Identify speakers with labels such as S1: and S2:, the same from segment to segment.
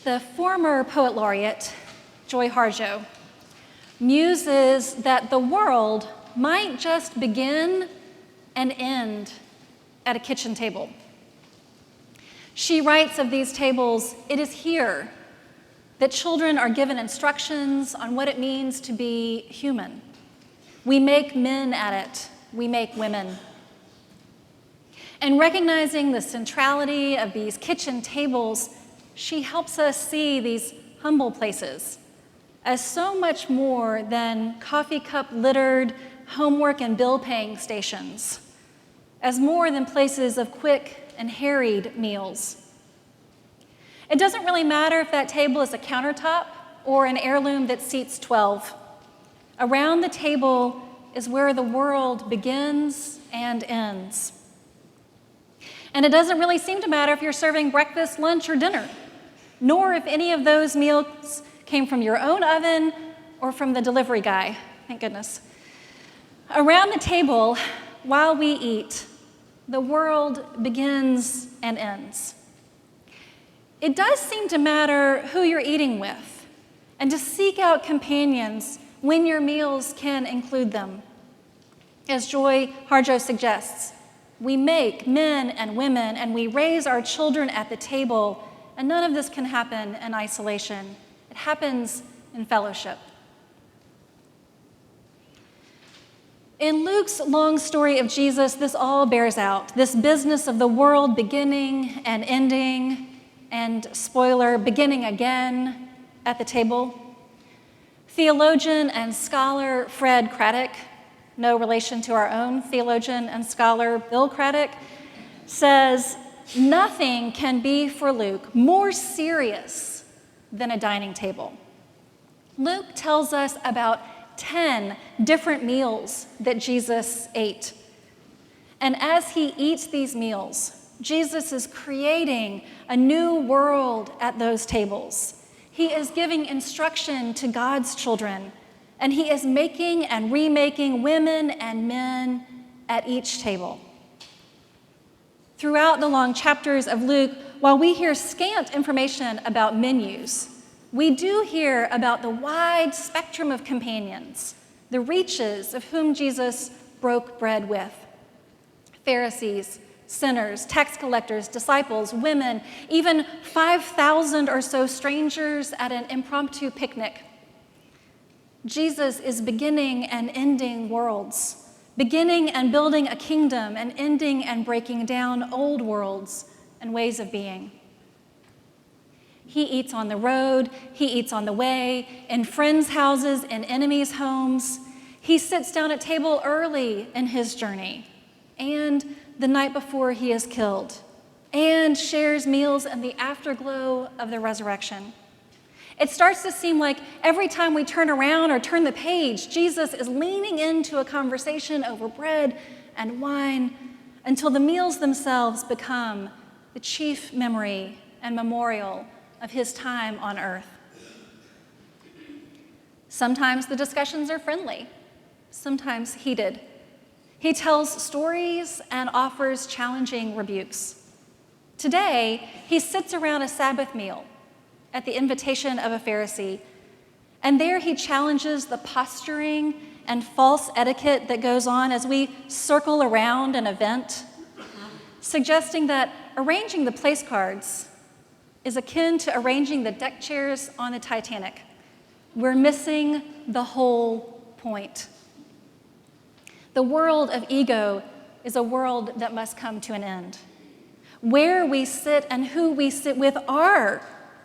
S1: The former poet laureate, Joy Harjo, muses that the world might just begin and end at a kitchen table. She writes of these tables, "It is here that children are given instructions on what it means to be human. We make men at it, we make women." And recognizing the centrality of these kitchen tables, she helps us see these humble places as so much more than coffee cup littered homework and bill paying stations, as more than places of quick and harried meals. It doesn't really matter if that table is a countertop or an heirloom that seats 12. Around the table is where the world begins and ends. And it doesn't really seem to matter if you're serving breakfast, lunch, or dinner, nor if any of those meals came from your own oven or from the delivery guy, thank goodness. Around the table, while we eat, the world begins and ends. It does seem to matter who you're eating with, and to seek out companions when your meals can include them. As Joy Harjo suggests, we make men and women, and we raise our children at the table, and none of this can happen in isolation. It happens in fellowship. In Luke's long story of Jesus, this all bears out, this business of the world beginning and ending, and spoiler, beginning again at the table. Theologian and scholar Fred Craddock, no relation to our own theologian and scholar Bill Craddock, says, "Nothing can be for Luke more serious than a dining table." Luke tells us about 10 different meals that Jesus ate. And as he eats these meals, Jesus is creating a new world at those tables. He is giving instruction to God's children, and he is making and remaking women and men at each table. Throughout the long chapters of Luke, while we hear scant information about menus, we do hear about the wide spectrum of companions, the reaches of whom Jesus broke bread with. Pharisees, sinners, tax collectors, disciples, women, even 5,000 or so strangers at an impromptu picnic. Jesus is beginning and ending worlds, beginning and building a kingdom, and ending and breaking down old worlds and ways of being. He eats on the road, he eats on the way, in friends' houses, in enemies' homes. He sits down at table early in his journey, and the night before he is killed, and shares meals in the afterglow of the resurrection. It starts to seem like every time we turn around or turn the page, Jesus is leaning into a conversation over bread and wine until the meals themselves become the chief memory and memorial of his time on earth. Sometimes the discussions are friendly, sometimes heated. He tells stories and offers challenging rebukes. Today, he sits around a Sabbath meal at the invitation of a Pharisee, and there he challenges the posturing and false etiquette that goes on as we circle around an event, suggesting that arranging the place cards is akin to arranging the deck chairs on the Titanic. We're missing the whole point. The world of ego is a world that must come to an end. Where we sit and who we sit with are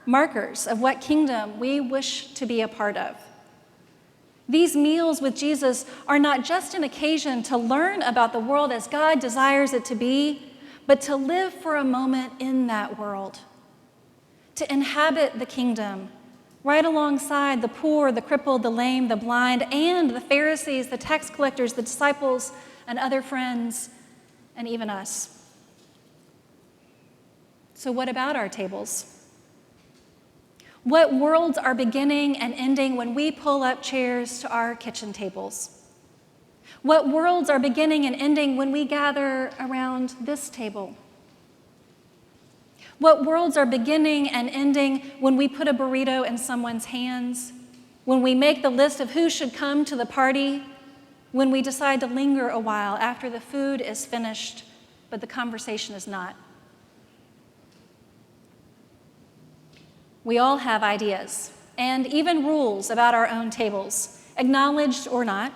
S1: markers of what kingdom we wish to be a part of. These meals with Jesus are not just an occasion to learn about the world as God desires it to be, but to live for a moment in that world, to inhabit the kingdom right alongside the poor, the crippled, the lame, the blind, and the Pharisees, the tax collectors, the disciples, and other friends, and even us. So what about our tables? What worlds are beginning and ending when we pull up chairs to our kitchen tables? What worlds are beginning and ending when we gather around this table? What worlds are beginning and ending when we put a burrito in someone's hands, when we make the list of who should come to the party, when we decide to linger a while after the food is finished, but the conversation is not. We all have ideas and even rules about our own tables, acknowledged or not.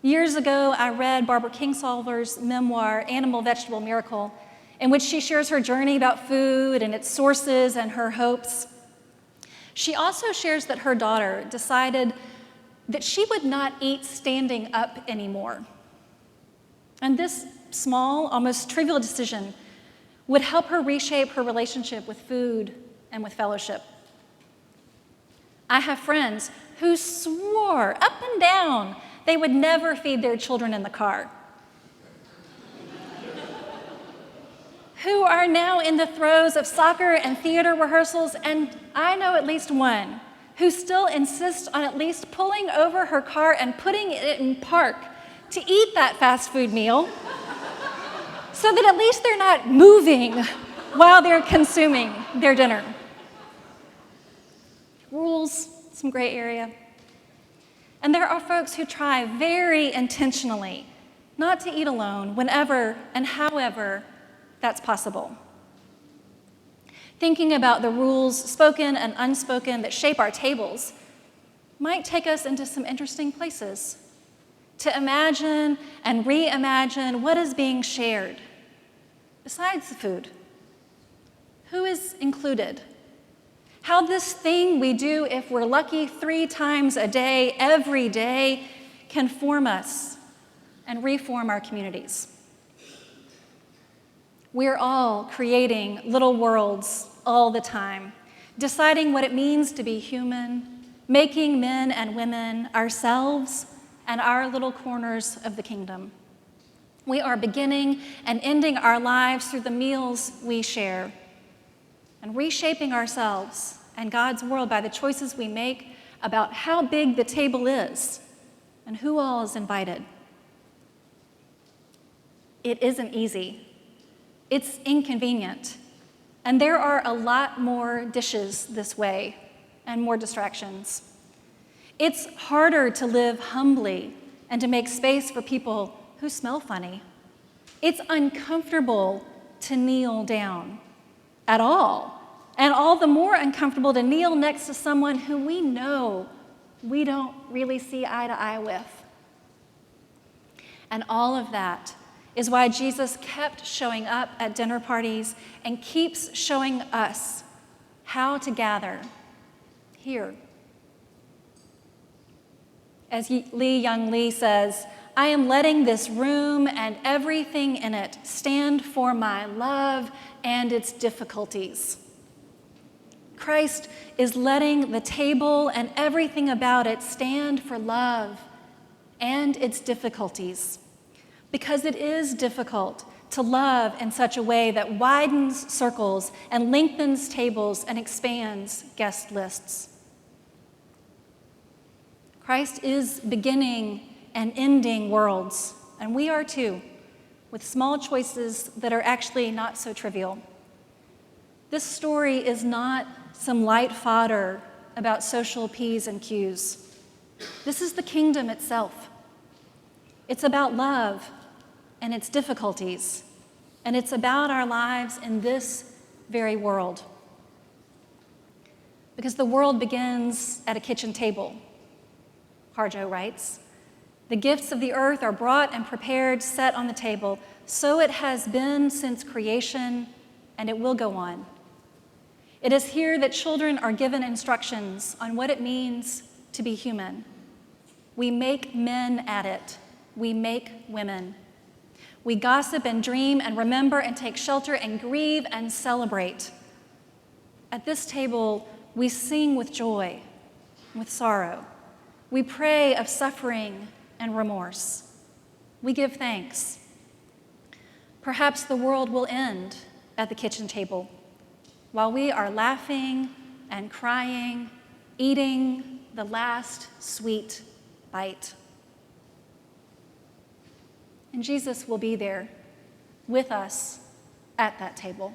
S1: Years ago, I read Barbara Kingsolver's memoir, Animal Vegetable Miracle, in which she shares her journey about food and its sources and her hopes. She also shares that her daughter decided that she would not eat standing up anymore. And this small, almost trivial decision would help her reshape her relationship with food and with fellowship. I have friends who swore up and down they would never feed their children in the car, who are now in the throes of soccer and theater rehearsals, and I know at least one who still insists on at least pulling over her car and putting it in park to eat that fast food meal so that at least they're not moving while they're consuming their dinner. Rules, some gray area. And there are folks who try very intentionally not to eat alone whenever and however that's possible. Thinking about the rules, spoken and unspoken, that shape our tables might take us into some interesting places to imagine and reimagine what is being shared besides the food. Who is included? How this thing we do, if we're lucky, 3 times a day, every day, can form us and reform our communities. We're all creating little worlds all the time, deciding what it means to be human, making men and women ourselves and our little corners of the kingdom. We are beginning and ending our lives through the meals we share, and reshaping ourselves and God's world by the choices we make about how big the table is and who all is invited. It isn't easy. It's inconvenient. And there are a lot more dishes this way and more distractions. It's harder to live humbly and to make space for people who smell funny. It's uncomfortable to kneel down at all. And all the more uncomfortable to kneel next to someone who we know we don't really see eye to eye with. And all of that is why Jesus kept showing up at dinner parties and keeps showing us how to gather here. As Young Lee says, I am letting this room and everything in it stand for my love and its difficulties. Christ is letting the table and everything about it stand for love and its difficulties, because it is difficult to love in such a way that widens circles and lengthens tables and expands guest lists. Christ is beginning and ending worlds, and we are too, with small choices that are actually not so trivial. This story is not some light fodder about social P's and Q's. This is the kingdom itself. It's about love and its difficulties, and it's about our lives in this very world. Because the world begins at a kitchen table, Harjo writes. The gifts of the earth are brought and prepared, set on the table. So it has been since creation, and it will go on. It is here that children are given instructions on what it means to be human. We make men at it. We make women. We gossip and dream and remember and take shelter and grieve and celebrate. At this table, we sing with joy, with sorrow. We pray of suffering and remorse. We give thanks. Perhaps the world will end at the kitchen table while we are laughing and crying, eating the last sweet bite. And Jesus will be there with us at that table.